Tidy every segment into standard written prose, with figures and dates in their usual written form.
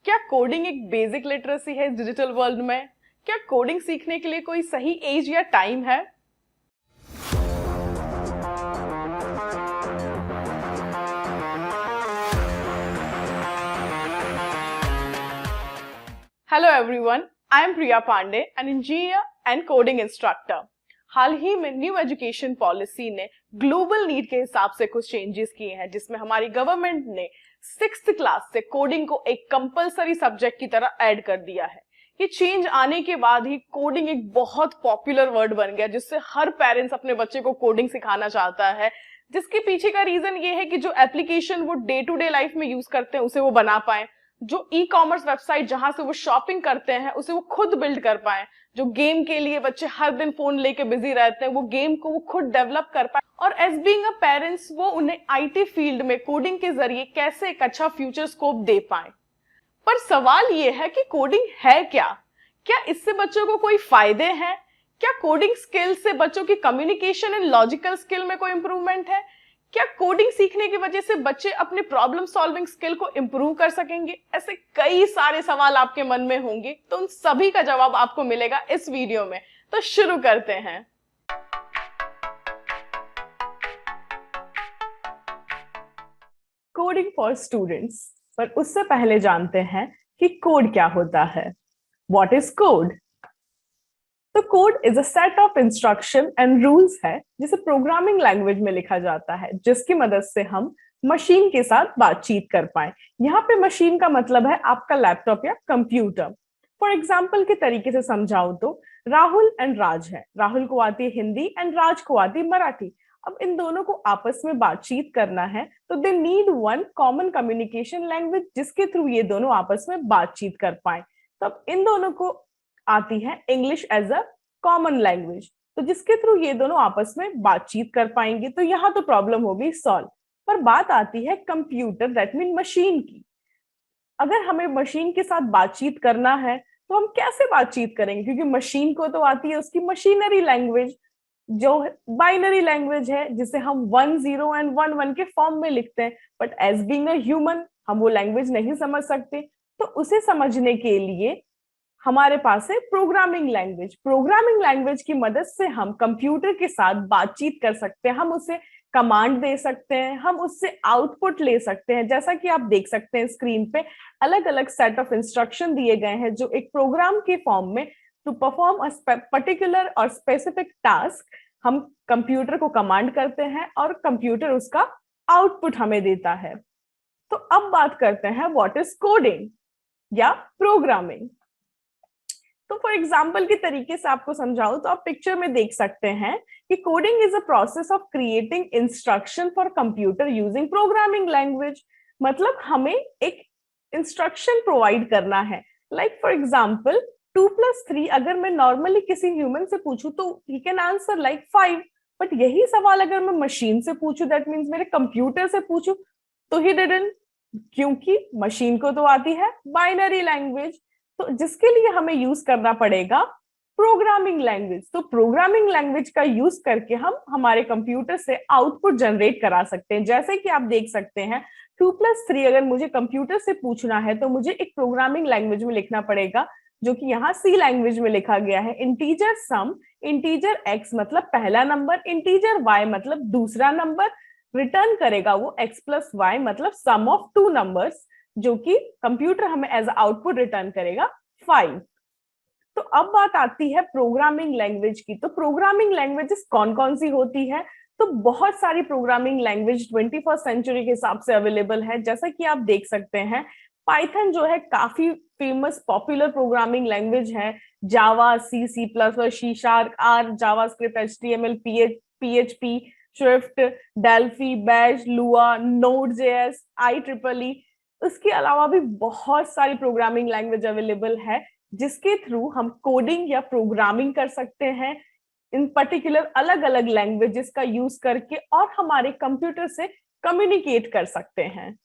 क्या कोडिंग एक basic literacy है इस डिजिटल वर्ल्ड में? क्या कोडिंग सीखने के लिए कोई सही एज या टाइम है? Hello everyone, I am Priya Pandey, an engineer and coding instructor. हाल ही में न्यू एजुकेशन पॉलिसी ने ग्लोबल नीड के हिसाब से कुछ चेंजेस किए हैं, जिसमें हमारी गवर्नमेंट ने 6th क्लास से कोडिंग को एक कंपलसरी सब्जेक्ट की तरह ऐड कर दिया है। ये चेंज आने के बाद ही कोडिंग एक बहुत पॉपुलर वर्ड बन गया, जिससे हर पेरेंट्स अपने बच्चे को कोडिंग सिखाना चाहता है। जिसके पीछे का रीजन ये है कि जो एप्लीकेशन वो डे टू डे लाइफ में यूज करते हैं उसे वो बना पाए, जो ई कॉमर्स वेबसाइट जहां से वो शॉपिंग करते हैं उसे वो खुद बिल्ड कर पाए, जो गेम के लिए बच्चे हर दिन फोन लेके बिजी रहते हैं वो गेम को वो खुद डेवलप कर पाए, और एज बीइंग अ पेरेंट्स वो उन्हें आईटी फील्ड में कोडिंग के जरिए कैसे एक अच्छा फ्यूचर स्कोप दे पाए। पर सवाल ये है कि कोडिंग है क्या? क्या इससे बच्चों को कोई फायदे हैं? क्या कोडिंग स्किल से बच्चों की कम्युनिकेशन एंड लॉजिकल स्किल में कोई इंप्रूवमेंट है? क्या कोडिंग सीखने की वजह से बच्चे अपने प्रॉब्लम सॉल्विंग स्किल को इंप्रूव कर सकेंगे? ऐसे कई सारे सवाल आपके मन में होंगे, तो उन सभी का जवाब आपको मिलेगा इस वीडियो में। तो शुरू करते हैं। कोडिंग फॉर स्टूडेंट्स, पर उससे पहले जानते हैं कि कोड क्या होता है। What is code? तो code is a set of instruction and rules है जिसे प्रोग्रामिंग लैंग्वेज में लिखा जाता है, जिसकी मदद से हम मशीन के साथ बातचीत कर पाए। यहाँ पे मशीन का मतलब है आपका लैपटॉप या कंप्यूटर। फॉर एग्जाम्पल के तरीके से समझाऊं तो राहुल एंड राज है। राहुल को आती है हिंदी एंड राज को आती है मराठी। अब इन दोनों को आपस में बातचीत करना है तो they need one common communication language, जिसके थ्रू ये दोनों आपस में बातचीत कर पाए। तो अब इन दोनों को आती है English as a common language, तो जिसके थ्रू ये दोनों आपस में बातचीत कर पाएंगे। तो यहाँ तो प्रॉब्लम हो गई सॉल्व। पर बात आती है कंप्यूटर, दैट मीन मशीन की। अगर हमें मशीन के साथ बातचीत करना है तो हम कैसे बातचीत करेंगे? क्योंकि मशीन को तो आती है उसकी मशीनरी लैंग्वेज, जो बाइनरी लैंग्वेज है, जिसे हम 1 0 एंड 1 1 के फॉर्म में लिखते हैं। But as being a human हम वो लैंग्वेज नहीं समझ सकते, तो उसे समझने के लिए हमारे पास है प्रोग्रामिंग लैंग्वेज। प्रोग्रामिंग लैंग्वेज की मदद से हम कंप्यूटर के साथ बातचीत कर सकते हैं, हम उसे कमांड दे सकते हैं, हम उससे आउटपुट ले सकते हैं। जैसा कि आप देख सकते हैं स्क्रीन पे अलग अलग सेट ऑफ इंस्ट्रक्शन दिए गए हैं, जो एक प्रोग्राम के फॉर्म में टू परफॉर्म अ पर्टिकुलर और स्पेसिफिक टास्क हम कंप्यूटर को कमांड करते हैं और कंप्यूटर उसका आउटपुट हमें देता है। तो अब बात करते हैं व्हाट इज कोडिंग या प्रोग्रामिंग। तो फॉर एग्जाम्पल के तरीके से आपको समझाऊं तो आप पिक्चर में देख सकते हैं कि coding is a process of creating instruction for computer using programming language. मतलब हमें एक इंस्ट्रक्शन प्रोवाइड करना है। लाइक फॉर एग्जाम्पल 2 + 3 अगर मैं नॉर्मली किसी ह्यूमन से पूछूं तो he can answer like 5। But यही सवाल अगर मैं मशीन से पूछूं, दैट मीन्स मेरे कंप्यूटर से पूछूं, तो ही डिडंट, क्योंकि मशीन को तो आती है बाइनरी लैंग्वेज। तो जिसके लिए हमें यूज करना पड़ेगा प्रोग्रामिंग लैंग्वेज। तो प्रोग्रामिंग लैंग्वेज का यूज करके हम हमारे कंप्यूटर से आउटपुट जनरेट करा सकते हैं। जैसे कि आप देख सकते हैं 2 + 3 अगर मुझे कंप्यूटर से पूछना है तो मुझे एक प्रोग्रामिंग लैंग्वेज में लिखना पड़ेगा, जो कि यहाँ सी लैंग्वेज में लिखा गया है। इंटीजर सम, इंटीजर एक्स मतलब पहला नंबर, इंटीजर वाई मतलब दूसरा नंबर, रिटर्न करेगा वो x + y मतलब सम ऑफ 2 नंबर्स, जो कि कंप्यूटर हमें एज आउटपुट रिटर्न करेगा 5। तो अब बात आती है प्रोग्रामिंग लैंग्वेज की। तो प्रोग्रामिंग लैंग्वेजेस कौन कौन सी होती है? तो बहुत सारी प्रोग्रामिंग लैंग्वेज 21st सेंचुरी के हिसाब से अवेलेबल है। जैसा कि आप देख सकते हैं पाइथन जो है काफी फेमस पॉपुलर प्रोग्रामिंग लैंग्वेज है। जावा, C++ और C#, R, JavaScript, HTML, PHP, Swift, Delphi, bash, लुआ, नोड.js, IEEE। उसके अलावा भी बहुत सारी प्रोग्रामिंग लैंग्वेज अवेलेबल है, जिसके थ्रू हम कोडिंग या प्रोग्रामिंग कर सकते हैं इन पर्टिकुलर अलग अलग लैंग्वेजेस का यूज करके, और हमारे कंप्यूटर से कम्युनिकेट कर सकते हैं।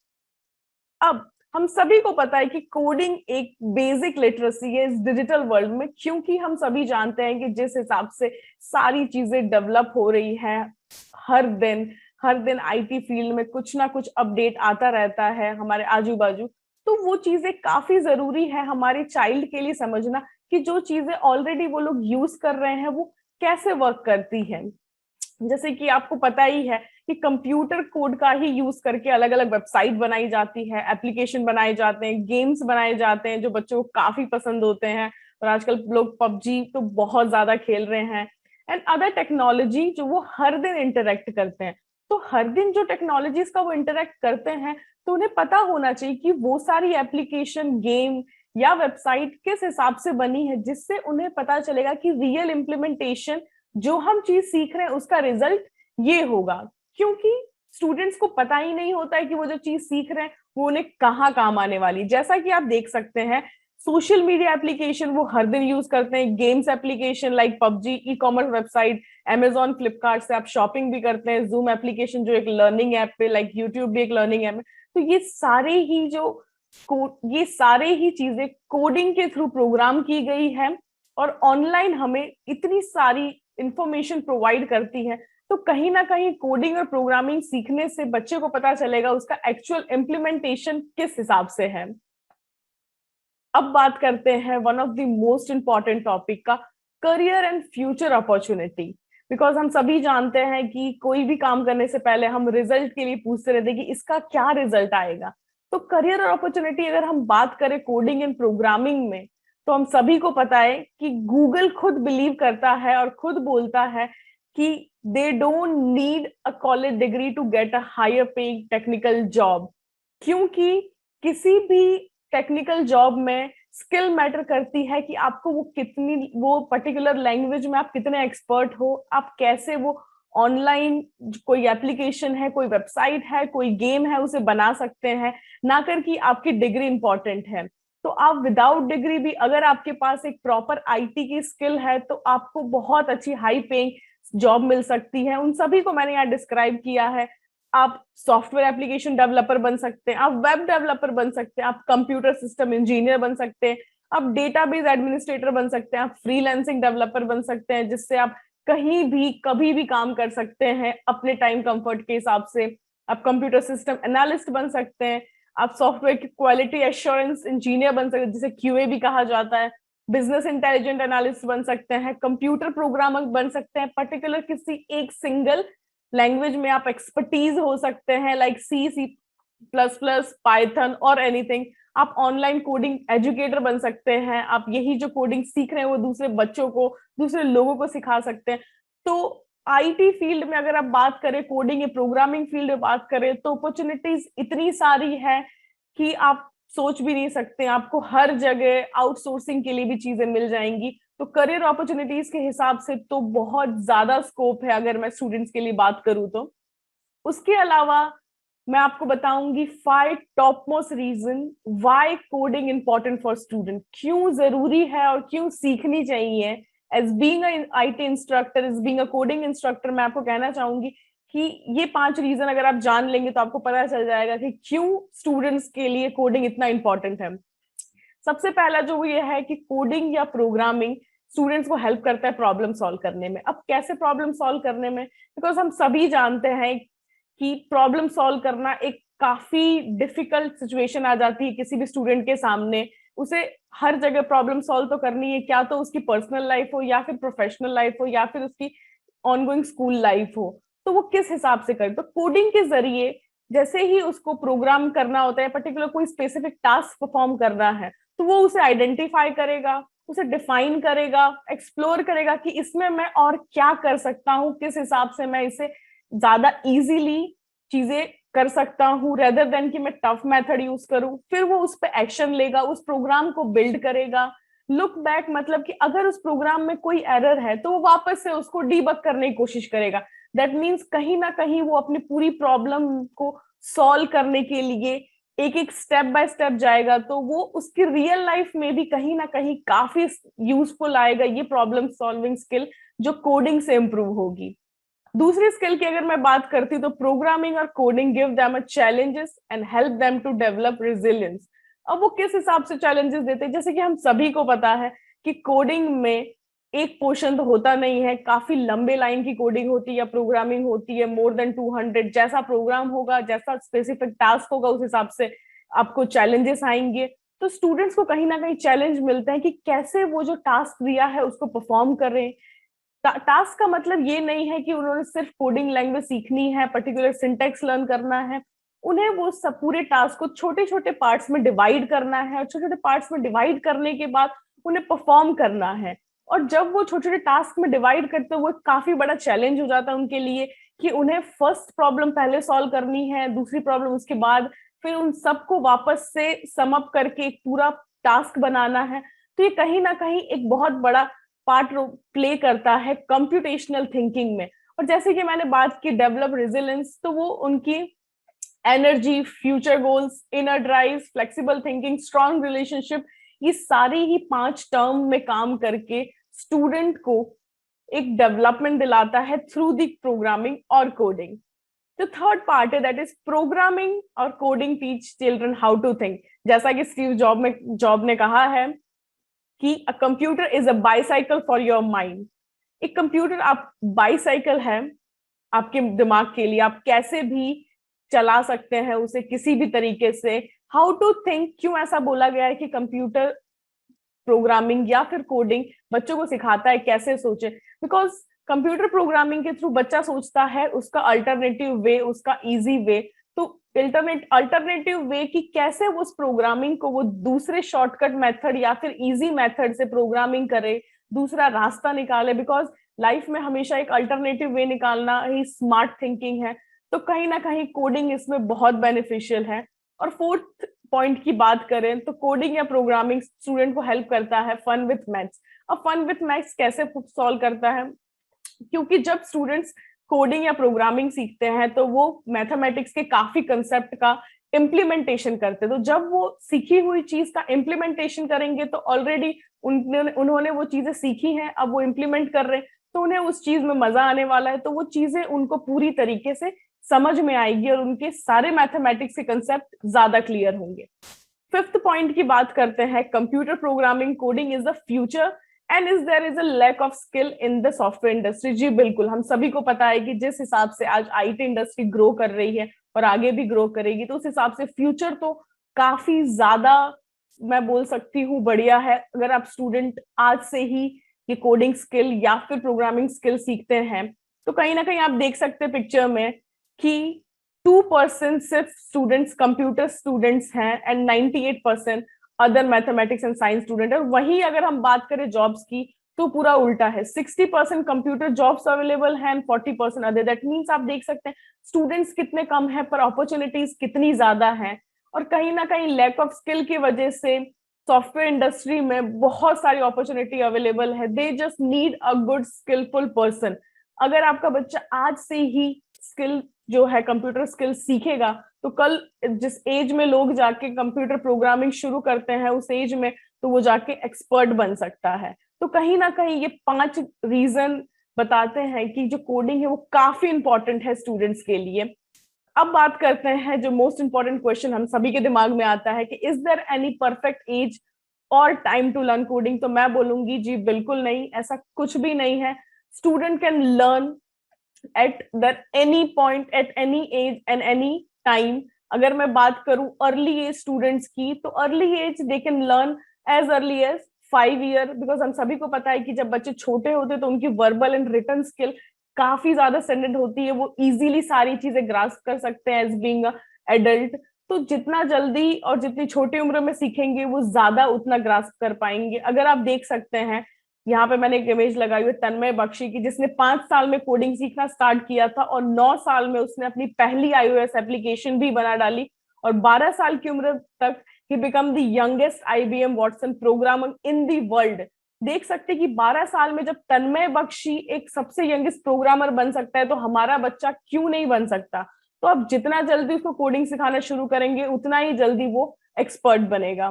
अब हम सभी को पता है कि कोडिंग एक बेसिक लिटरेसी है इस डिजिटल वर्ल्ड में, क्योंकि हम सभी जानते हैं कि जिस हिसाब से सारी चीजें डेवलप हो रही है, हर दिन आईटी फील्ड में कुछ ना कुछ अपडेट आता रहता है हमारे आजू बाजू। तो वो चीजें काफी जरूरी है हमारे चाइल्ड के लिए समझना कि जो चीजें ऑलरेडी वो लोग यूज कर रहे हैं वो कैसे वर्क करती है। जैसे कि आपको पता ही है कि कंप्यूटर कोड का ही यूज करके अलग अलग वेबसाइट बनाई जाती है, एप्लीकेशन बनाए जाते हैं, गेम्स बनाए जाते हैं जो बच्चों को काफी पसंद होते हैं। और आजकल लोग पबजी तो बहुत ज्यादा खेल रहे हैं, एंड अदर टेक्नोलॉजी जो वो हर दिन इंटरेक्ट करते हैं। तो हर दिन जो टेक्नोलॉजीज का वो इंटरेक्ट करते हैं, तो उन्हें पता होना चाहिए कि वो सारी एप्लीकेशन, गेम या वेबसाइट किस हिसाब से बनी है, जिससे उन्हें पता चलेगा कि रियल इम्प्लीमेंटेशन जो हम चीज सीख रहे हैं उसका रिजल्ट ये होगा। क्योंकि स्टूडेंट्स को पता ही नहीं होता है कि वो जो चीज सीख रहे हैं वो उन्हें कहाँ काम आने वाली। जैसा कि आप देख सकते हैं, सोशल मीडिया एप्लीकेशन वो हर दिन यूज करते हैं, games application like PUBG, e commerce website, Amazon, Flipkart से आप शॉपिंग भी करते हैं, जूम एप्लीकेशन जो एक लर्निंग ऐप पे, लाइक यूट्यूब भी एक लर्निंग ऐप है। तो ये सारे ही चीजें कोडिंग के थ्रू प्रोग्राम की गई है और ऑनलाइन हमें इतनी सारी इंफॉर्मेशन प्रोवाइड करती है। तो कहीं ना कहीं कोडिंग और प्रोग्रामिंग सीखने से बच्चे को पता चलेगा उसका एक्चुअल इम्प्लीमेंटेशन किस हिसाब से है। अब बात करते हैं one of the most important topic का, career and future opportunity. Because हम सभी जानते हैं कि कोई भी काम करने से पहले हम रिजल्ट के लिए पूछते रहते हैं कि इसका क्या रिजल्ट आएगा। तो करियर और अपॉर्चुनिटी अगर हम बात करें कोडिंग एंड प्रोग्रामिंग में, तो हम सभी को पता है कि गूगल खुद बिलीव करता है और खुद बोलता है कि they don't need a college degree to get a higher paying technical job. क्योंकि किसी भी टेक्निकल जॉब में स्किल मैटर करती है कि आपको वो पर्टिकुलर लैंग्वेज में आप कितने एक्सपर्ट हो, आप कैसे वो ऑनलाइन कोई एप्लीकेशन है, कोई वेबसाइट है, कोई गेम है उसे बना सकते हैं, ना कर कि आपकी डिग्री इंपॉर्टेंट है। तो आप विदाउट डिग्री भी अगर आपके पास एक प्रॉपर आईटी की स्किल है तो आपको बहुत अच्छी हाई पेइंग जॉब मिल सकती है। उन सभी को मैंने यहाँ डिस्क्राइब किया है। आप सॉफ्टवेयर एप्लीकेशन डेवलपर बन सकते हैं, आप वेब डेवलपर बन सकते हैं, आप कंप्यूटर सिस्टम इंजीनियर बन सकते हैं, आप डेटाबेस एडमिनिस्ट्रेटर बन सकते हैं, आप फ्रीलांसिंग डेवलपर बन सकते हैं, जिससे आप कहीं भी कभी भी काम कर सकते हैं अपने टाइम कंफर्ट के हिसाब से। आप कंप्यूटर सिस्टम एनालिस्ट बन सकते हैं, आप सॉफ्टवेयर की क्वालिटी एश्योरेंस इंजीनियर बन सकते हैं जिसे क्यूए भी कहा जाता है, बिजनेस इंटेलिजेंट एनालिस्ट बन सकते हैं, कंप्यूटर प्रोग्रामर बन सकते हैं, पर्टिकुलर किसी एक सिंगल लैंग्वेज में आप एक्सपर्टीज हो सकते हैं लाइक C++, पाइथन और एनीथिंग। आप ऑनलाइन कोडिंग एजुकेटर बन सकते हैं, आप यही जो कोडिंग सीख रहे हैं वो दूसरे बच्चों को, दूसरे लोगों को सिखा सकते हैं। तो आईटी फील्ड में अगर आप बात करें, कोडिंग या प्रोग्रामिंग फील्ड में बात करें, तो अपॉर्चुनिटीज इतनी सारी है कि आप सोच भी नहीं सकते। आपको हर जगह आउटसोर्सिंग के लिए भी चीजें मिल जाएंगी। तो करियर अपॉर्चुनिटीज के हिसाब से तो बहुत ज्यादा स्कोप है अगर मैं स्टूडेंट्स के लिए बात करूं तो। उसके अलावा मैं आपको बताऊंगी 5 top most reason why coding important for student, क्यों जरूरी है और क्यों सीखनी चाहिए। As being IT instructor, as being a coding instructor, मैं आपको कहना चाहूंगी कि ये 5 रीजन अगर आप जान लेंगे तो आपको पता चल जाएगा कि क्यों स्टूडेंट्स के लिए कोडिंग इतना इंपॉर्टेंट है। सबसे पहला जो ये है कि कोडिंग या प्रोग्रामिंग स्टूडेंट्स को हेल्प करता है प्रॉब्लम सॉल्व करने में। अब कैसे प्रॉब्लम सॉल्व करने में, बिकॉज हम सभी जानते हैं कि प्रॉब्लम सॉल्व करना एक काफी डिफिकल्ट सिचुएशन आ जाती है किसी भी स्टूडेंट के सामने। उसे हर जगह प्रॉब्लम सॉल्व तो करनी है, क्या तो उसकी पर्सनल लाइफ हो या फिर प्रोफेशनल लाइफ हो या फिर उसकी ऑनगोइंग स्कूल लाइफ हो। तो वो किस हिसाब से करे, तो कोडिंग के जरिए जैसे ही उसको प्रोग्राम करना होता है, पर्टिकुलर कोई स्पेसिफिक टास्क परफॉर्म करना है, तो वो उसे आइडेंटिफाई करेगा, उसे डिफाइन करेगा, एक्सप्लोर करेगा कि इसमें मैं और क्या कर सकता हूँ, किस हिसाब से मैं इसे ज्यादा इजीली चीजें कर सकता हूँ, रेदर देन कि मैं टफ मेथड यूज करूं। फिर वो उस पर एक्शन लेगा, उस प्रोग्राम को बिल्ड करेगा। लुक बैक मतलब कि अगर उस प्रोग्राम में कोई एरर है तो वो वापस से उसको डीबग करने की कोशिश करेगा। दैट मीन्स कहीं ना कहीं वो अपनी पूरी प्रॉब्लम को सॉल्व करने के लिए एक एक स्टेप बाय स्टेप जाएगा। तो वो उसकी रियल लाइफ में भी कहीं ना कहीं काफी यूजफुल आएगा ये प्रॉब्लम सॉल्विंग स्किल, जो कोडिंग से इंप्रूव होगी। दूसरी स्किल की अगर मैं बात करती हूँ तो प्रोग्रामिंग और coding give them a challenges and help them to develop resilience. अब वो किस हिसाब से चैलेंजेस देते हैं, जैसे कि हम सभी को पता है कि कोडिंग में एक पोर्शन तो होता नहीं है, काफी लंबे लाइन की कोडिंग होती है या प्रोग्रामिंग होती है, मोर देन 200। जैसा प्रोग्राम होगा, जैसा स्पेसिफिक टास्क होगा, उस हिसाब से आपको चैलेंजेस आएंगे, तो स्टूडेंट्स को कहीं ना कहीं चैलेंज मिलते हैं कि कैसे वो जो टास्क दिया है उसको परफॉर्म करें। टास्क का मतलब ये नहीं है कि उन्होंने सिर्फ कोडिंग लैंग्वेज सीखनी है, पर्टिकुलर सिंटेक्स लर्न करना है। उन्हें वो सब पूरे टास्क को छोटे छोटे पार्ट्स में डिवाइड करना है, और छोटे छोटे पार्ट्स में डिवाइड करने के बाद उन्हें परफॉर्म करना है। और जब वो छोटे छोटे टास्क में डिवाइड करते हैं, वो काफी बड़ा चैलेंज हो जाता है उनके लिए कि उन्हें फर्स्ट प्रॉब्लम पहले सॉल्व करनी है, दूसरी प्रॉब्लम उसके बाद, फिर उन सबको वापस से सम अप करके एक पूरा टास्क बनाना है। तो ये कहीं ना कहीं एक बहुत बड़ा पार्ट प्ले करता है कंप्यूटेशनल थिंकिंग में। और जैसे कि मैंने बात की डेवलप रेजिलियंस, तो वो उनकी energy, future goals, inner drive, flexible thinking, strong relationship, ये सारी ही 5 टर्म में काम करके स्टूडेंट को एक डेवलपमेंट दिलाता है थ्रू दी प्रोग्रामिंग और कोडिंग। जो थर्ड पार्ट है दैट इज प्रोग्रामिंग और coding teach children how to think. जैसा कि स्टीव जॉब ने कहा है कि a computer is a bicycle for your mind. एक कंप्यूटर आप बाइसाइकिल है आपके दिमाग के लिए, आप कैसे भी चला सकते हैं उसे किसी भी तरीके से। हाउ टू थिंक क्यों ऐसा बोला गया है कि कंप्यूटर प्रोग्रामिंग या फिर कोडिंग बच्चों को सिखाता है कैसे सोचे, बिकॉज कंप्यूटर प्रोग्रामिंग के थ्रू बच्चा सोचता है उसका अल्टरनेटिव वे, उसका इजी वे। तो अल्टरनेटिव वे की कैसे वो उस प्रोग्रामिंग को वो दूसरे शॉर्टकट मेथड या फिर इजी मेथड से प्रोग्रामिंग करे, दूसरा रास्ता निकाले, बिकॉज लाइफ में हमेशा एक अल्टरनेटिव वे निकालना ही स्मार्ट थिंकिंग है। तो कहीं ना कहीं कोडिंग इसमें बहुत बेनिफिशियल है। और फोर्थ पॉइंट की बात करें तो कोडिंग या प्रोग्रामिंग स्टूडेंट को हेल्प करता है फन विथ मैथ्स। अब फन विथ मैथ्स कैसे सॉल्व करता है, क्योंकि जब स्टूडेंट्स कोडिंग या प्रोग्रामिंग सीखते हैं तो वो मैथमेटिक्स के काफी कंसेप्ट का इम्प्लीमेंटेशन करते हैं। तो जब वो सीखी हुई चीज का इम्प्लीमेंटेशन करेंगे तो ऑलरेडी उन्होंने वो चीजें सीखी हैं, अब वो इम्प्लीमेंट कर रहे हैं, तो उन्हें उस चीज में मजा आने वाला है। तो वो चीजें उनको पूरी तरीके से समझ में आएगी और उनके सारे मैथमेटिक्स के कंसेप्ट ज्यादा क्लियर होंगे। फिफ्थ पॉइंट की बात करते हैं, computer programming coding is the future and is there is a lack of skill in the software industry. जी बिल्कुल, हम सभी को पता है कि जिस हिसाब से आज आईटी इंडस्ट्री ग्रो कर रही है और आगे भी ग्रो करेगी, तो उस हिसाब से फ्यूचर तो काफी ज्यादा, मैं बोल सकती हूँ, बढ़िया है। अगर आप स्टूडेंट आज से ही ये कोडिंग स्किल या फिर प्रोग्रामिंग स्किल सीखते हैं, तो कहीं ना कहीं आप देख सकते हैं पिक्चर में कि 2% सिर्फ स्टूडेंट्स कंप्यूटर स्टूडेंट्स हैं and 98% other mathematics and science student है। वहीं अगर हम बात करें जॉब्स की तो पूरा उल्टा है, 60% कंप्यूटर जॉब्स अवेलेबल हैं एंड 40% अदर। दैट मीन्स आप देख सकते हैं स्टूडेंट्स कितने कम है पर अपॉर्चुनिटीज कितनी ज्यादा है। और कहीं ना कहीं लैक ऑफ स्किल की वजह से सॉफ्टवेयर इंडस्ट्री में बहुत सारी अपॉर्चुनिटी अवेलेबल है। They just need a good skillful person. अगर आपका बच्चा आज से ही स्किल जो है कंप्यूटर स्किल सीखेगा, तो कल जिस एज में लोग जाके कंप्यूटर प्रोग्रामिंग शुरू करते हैं उस एज में तो वो जाके एक्सपर्ट बन सकता है। तो कहीं ना कहीं ये 5 रीजन बताते हैं कि जो कोडिंग है वो काफी इंपॉर्टेंट है स्टूडेंट्स के लिए। अब बात करते हैं जो मोस्ट इंपॉर्टेंट क्वेश्चन हम सभी के दिमाग में आता है कि is there any perfect age और टाइम टू लर्न कोडिंग। तो मैं बोलूंगी जी बिल्कुल नहीं, ऐसा कुछ भी नहीं है। Student can learn at that any point at any age and any time। अगर मैं बात करूं अर्ली एज स्टूडेंट्स की, तो early age they can learn as early as 5 year, because हम सभी को पता है कि जब बच्चे छोटे होते हैं तो उनकी वर्बल एंड रिटन स्किल काफी ज्यादा स्टैंडर्ड होती है, वो इजीली सारी चीजें ग्रास्प कर सकते हैं एज बीइंग एडल्ट। तो जितना जल्दी और जितनी छोटी उम्र में सीखेंगे वो ज्यादा उतना ग्रास्प कर पाएंगे। अगर आप देख सकते हैं यहाँ पे मैंने एक इमेज लगाई हुई तन्मय बख्शी की, जिसने 5 साल में कोडिंग सीखना स्टार्ट किया था और 9 साल में उसने अपनी पहली iOS एप्लीकेशन भी बना डाली, और 12 साल की उम्र तक he become the youngest IBM Watson programmer in the world. देख सकते कि 12 साल में जब तन्मय बख्शी एक सबसे यंगेस्ट प्रोग्रामर बन सकता है, तो हमारा बच्चा क्यों नहीं बन सकता। तो अब जितना जल्दी उसको कोडिंग सिखाना शुरू करेंगे उतना ही जल्दी वो एक्सपर्ट बनेगा।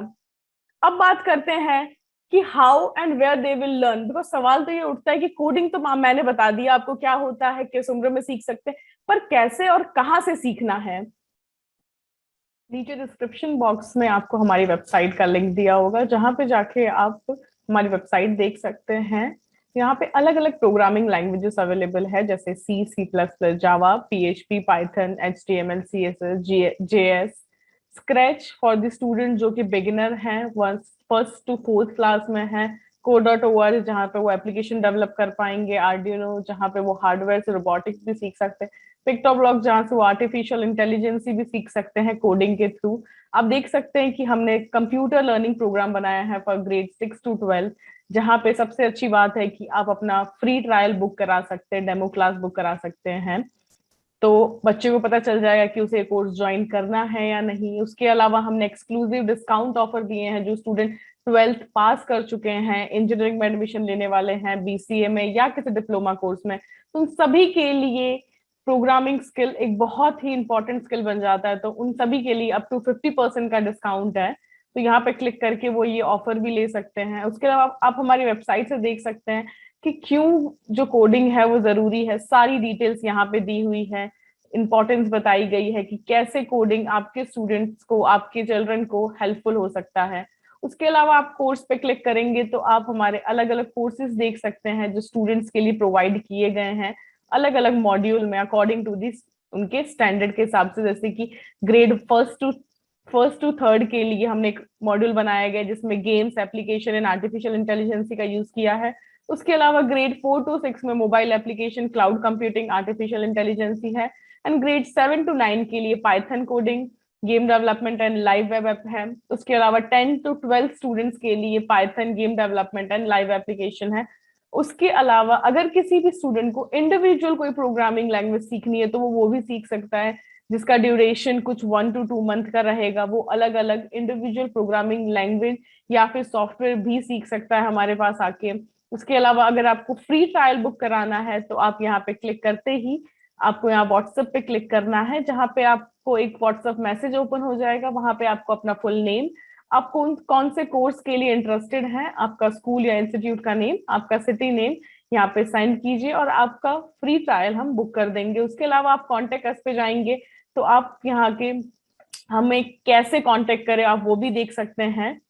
अब बात करते हैं कि how and where they will learn, because सवाल तो ये उठता है कि कोडिंग तो मैंने बता दिया आपको क्या होता है, किस उम्र में सीख सकते हैं, पर कैसे और कहाँ से सीखना है। नीचे डिस्क्रिप्शन बॉक्स में आपको हमारी वेबसाइट का लिंक दिया होगा, जहां पे जाके आप हमारी वेबसाइट देख सकते हैं। यहाँ पे अलग अलग प्रोग्रामिंग लैंग्वेजेस अवेलेबल है, जैसे C++, Java, PHP, Python, HTML, CSS, JS, scratch for the student जो कि बिगिनर हैं, 1st to 4th क्लास में है, code.org जहाँ पे वो एप्लीकेशन डेवलप कर पाएंगे, आर्डिनो जहाँ पे वो हार्डवेयर से रोबोटिक्स भी सीख सकते हैं, पिक्टोब्लॉक जहाँ से वो आर्टिफिशियल इंटेलिजेंस भी सीख सकते हैं कोडिंग के थ्रू। आप देख सकते हैं कि हमने कंप्यूटर लर्निंग प्रोग्राम बनाया है फॉर ग्रेड 6 to 12, जहाँ पे सबसे अच्छी बात है कि आप अपना फ्री ट्रायल बुक करा सकते हैं, डेमो क्लास बुक करा सकते हैं, तो बच्चे को पता चल जाएगा कि उसे कोर्स ज्वाइन करना है या नहीं। उसके अलावा हमने एक्सक्लूसिव डिस्काउंट ऑफर दिए हैं जो स्टूडेंट 12th पास कर चुके हैं, इंजीनियरिंग में एडमिशन लेने वाले हैं, बीसीए में या किसी डिप्लोमा कोर्स में, तो उन सभी के लिए प्रोग्रामिंग स्किल एक बहुत ही इंपॉर्टेंट स्किल बन जाता है, तो उन सभी के लिए अप टू 50% का डिस्काउंट है। तो यहाँ पे क्लिक करके वो ये ऑफर भी ले सकते हैं। उसके अलावा आप हमारी वेबसाइट से देख सकते हैं कि क्यों जो कोडिंग है वो जरूरी है, सारी डिटेल्स यहाँ पे दी हुई है, इंपॉर्टेंस बताई गई है कि कैसे कोडिंग आपके स्टूडेंट्स को, आपके चिल्ड्रन को हेल्पफुल हो सकता है। उसके अलावा आप कोर्स पे क्लिक करेंगे तो आप हमारे अलग अलग कोर्सेज देख सकते हैं जो स्टूडेंट्स के लिए प्रोवाइड किए गए हैं अलग अलग मॉड्यूल में अकॉर्डिंग टू दिस उनके स्टैंडर्ड के हिसाब से। जैसे कि ग्रेड फर्स्ट टू थर्ड के लिए हमने एक मॉड्यूल बनाया गया जिसमें games, application and artificial intelligence का यूज किया है। उसके अलावा ग्रेड 4 to 6 में mobile application, cloud computing, artificial intelligence है, एंड ग्रेड 7 to 9 के लिए Python coding, game development and live web app है। उसके अलावा 10 to 12 स्टूडेंट्स के लिए Python, game development and live application है। उसके अलावा अगर किसी भी स्टूडेंट को इंडिविजुअल कोई प्रोग्रामिंग लैंग्वेज सीखनी है तो वो भी सीख सकता है, जिसका ड्यूरेशन कुछ 1 to 2 मंथ का रहेगा। वो अलग अलग इंडिविजुअल प्रोग्रामिंग लैंग्वेज या फिर सॉफ्टवेयर भी सीख सकता है हमारे पास आके। उसके अलावा अगर आपको फ्री ट्रायल बुक कराना है तो आप यहाँ पे क्लिक करते ही आपको यहाँ व्हाट्सएप पे क्लिक करना है, जहाँ पे आपको एक व्हाट्सएप मैसेज ओपन हो जाएगा। वहां पे आपको अपना फुल नेम, आप कौन से कोर्स के लिए इंटरेस्टेड हैं, आपका स्कूल या इंस्टीट्यूट का नेम, आपका सिटी नेम यहाँ पे सेंड कीजिए और आपका फ्री ट्रायल हम बुक कर देंगे। उसके अलावा आप कॉन्टेक्ट अस पे जाएंगे तो आप यहाँ के हमें कैसे कॉन्टेक्ट करें आप वो भी देख सकते हैं।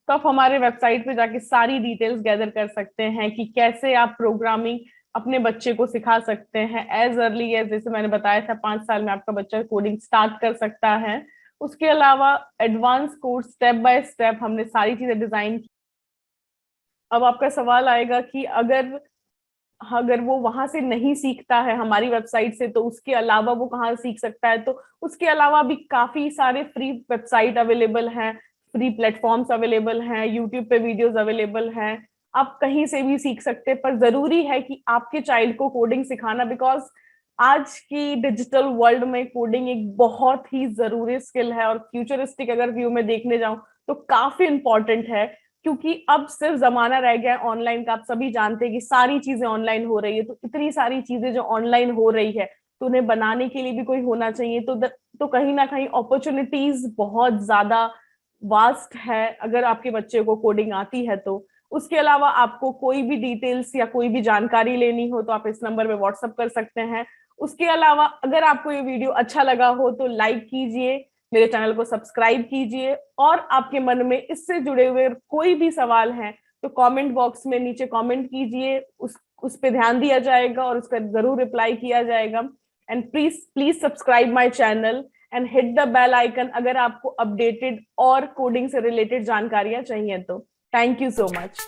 तो आप हमारे वेबसाइट पे जाके सारी डिटेल्स गैदर कर सकते हैं कि कैसे आप प्रोग्रामिंग अपने बच्चे को सिखा सकते हैं एज अर्ली एज, जैसे मैंने बताया था 5 साल में आपका बच्चा कोडिंग स्टार्ट कर सकता है। उसके अलावा advance course step by step हमने सारी चीजें डिजाइन की। अब आपका सवाल आएगा कि अगर अगर वो वहां से नहीं सीखता है हमारी वेबसाइट से तो उसके अलावा वो कहाँ सीख सकता है, तो उसके अलावा भी काफी सारे फ्री वेबसाइट अवेलेबल हैं, फ्री प्लेटफॉर्म्स अवेलेबल हैं, यूट्यूब पे वीडियोस अवेलेबल हैं, आप कहीं से भी सीख सकते हैं। पर जरूरी है कि आपके चाइल्ड को कोडिंग सिखाना, बिकॉज आज की डिजिटल वर्ल्ड में कोडिंग एक बहुत ही जरूरी स्किल है और फ्यूचरिस्टिक अगर व्यू में देखने जाऊं तो काफी इंपॉर्टेंट है, क्योंकि अब सिर्फ जमाना रह गया है ऑनलाइन का। आप सभी जानते हैं कि सारी चीजें ऑनलाइन हो रही है, तो इतनी सारी चीजें जो ऑनलाइन हो रही है तो उन्हें बनाने के लिए भी कोई होना चाहिए। तो कहीं ना कहीं अपॉर्चुनिटीज बहुत ज्यादा वास्ट है अगर आपके बच्चे को कोडिंग आती है तो। उसके अलावा आपको कोई भी डिटेल्स या कोई भी जानकारी लेनी हो तो आप इस नंबर पे व्हाट्सअप कर सकते हैं। उसके अलावा अगर आपको ये वीडियो अच्छा लगा हो तो लाइक कीजिए, मेरे चैनल को सब्सक्राइब कीजिए, और आपके मन में इससे जुड़े हुए कोई भी सवाल हैं तो कमेंट बॉक्स में नीचे कमेंट कीजिए, उस पे ध्यान दिया जाएगा और उसका जरूर रिप्लाई किया जाएगा। And please please subscribe my channel and hit the bell icon अगर आपको अपडेटेड और कोडिंग से रिलेटेड जानकारियां चाहिए तो। Thank you so much.